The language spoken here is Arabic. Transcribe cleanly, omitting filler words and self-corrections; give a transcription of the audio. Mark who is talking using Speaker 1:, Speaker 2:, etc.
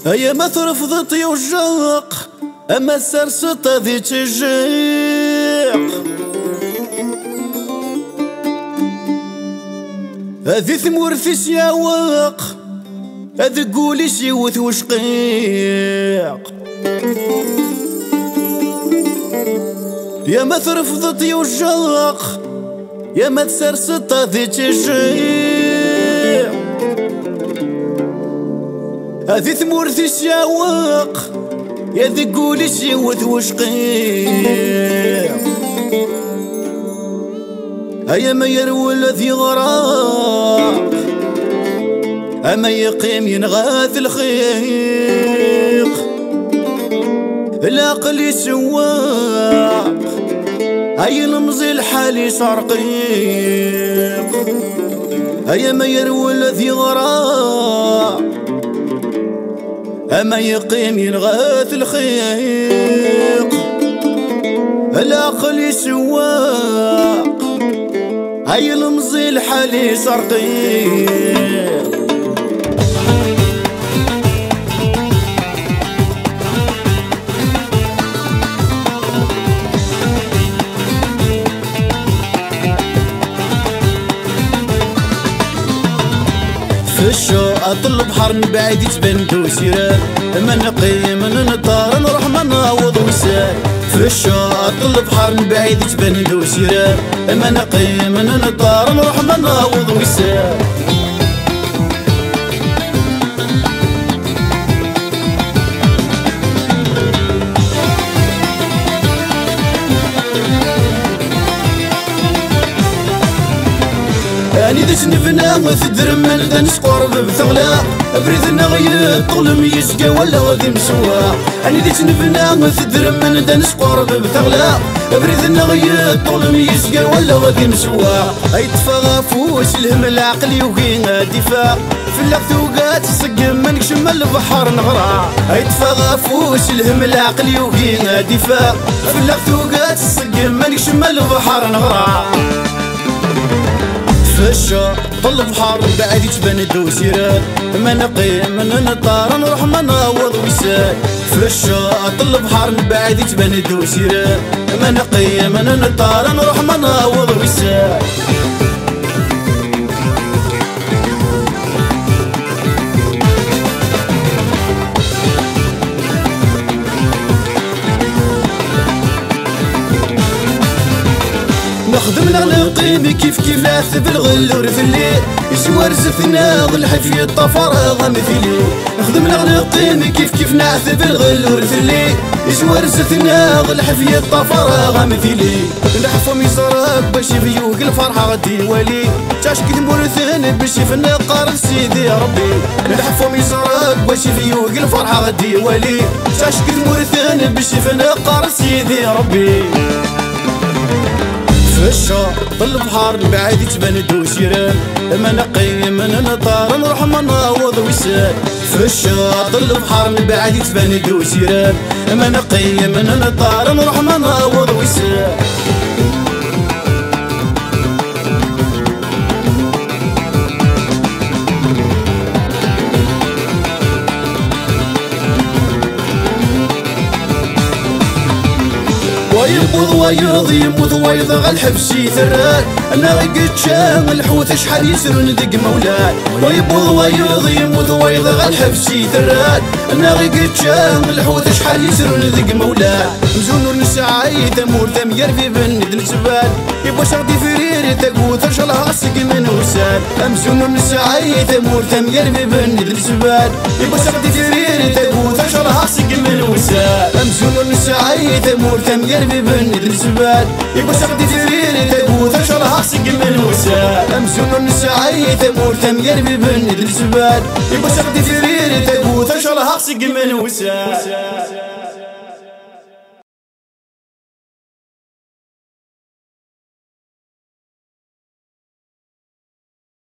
Speaker 1: هيا ما ترفضت يوجق اما السرسط ذي تجيق هذي ثمور في سياوق هذي قولي سيوث وشقيق يا ما ترفضت يوجق يا ما تسرسط ذي تجيق هذي ثمور في سياوق يا ذي قولي سيوث وشقيق هيا ما يروي الذي غراق اما يقيم ينغاث الخيق العقل يسواق هيا المزي الحالي شرقيق هيا ما يروي الذي غراق اما يقيم ينغاث الخيق العقل يسواق هاي المزي الحالي شرقيق في الشوق اطل بحر من بعيد يتبان دوسيران اما نقي من نطار نروح ما نعوض وسال في الشوق اطل بحر من بعيد يتبان دوسيران اما نقي من نطار نروح ما نعوض وسال أني ذا شنفنا وثدر من ذا نسقرب بثغلا بريدنا غير طول يسقى ولا غادي مسوا أني ذا شنفنا وثدر من ذا نسقرب بثغلا بريدنا غير طول يسقى ولا غادي مسوا أي تفاغا فوس الهم العقل يوقينا دفاع في اللقثوقات تسقم من شمال البحر نغرى أي تفاغا فوس الهم العقل يوقينا دفاع في اللقثوقات تسقم من شمال البحر نغرى في الشوق طل بحر بعد يتبان دوسيرات ما نقي من نطار نروح ما نعوض وسال في الشوق طل بحر بعد يتبان دوسيرات ما نقي من نطار نروح ما نعوض وسال نخدمنا نقيم كيف لاثب الغلور في الليل يسوى رزقنا الحفي الطفرة مثلي نخدمنا نقيم كيف نعثب الغلور في الليل يسوى رزقنا الحفي الطفرة مثلي نحفهم يزرق باش يفيوق الفرحة غدي ولي تاشكد مورثين باش يفنقر سيدي ربي نحفهم يزرق باش يفيوق الفرحة غدي ولي تاشكد مورثين باش يفنقر سيدي ربي في الشوق طل بحر بعيد يتبان دوسيران ما نقي من نطار نروح ما نعوض وسال في الشوق طل بحر بعيد يتبان دوسيران ما نقي من نطار نروح ما نعوض وسال وينبض ويرض ينبض ويضغ الحبسي ثران انا قد شام الحوت شحال يسر ندق مولاه وينبض ويرض ينبض ويضغ الحبسي ثران انا قد شام الحوت شحال يسر ندق مولاه مزون نسعي ثمور ثم يرفي بند الجبال يبغى شغدي فريري تقوت رشلها سق من وسال مزون نسعي ثمور ثم يرفي بند الجبال يبغى شغدي فريري تقوت رشلها سق من وسال مزون نسعي ثمور ثم يرفي بند الجبال يبغى شغدي فريري تقوت رشلها سق من وسال مزون نسعي ثمور ثم يرفي بند الجبال يبغى شغدي فريري تقوت رشلها سق من وسال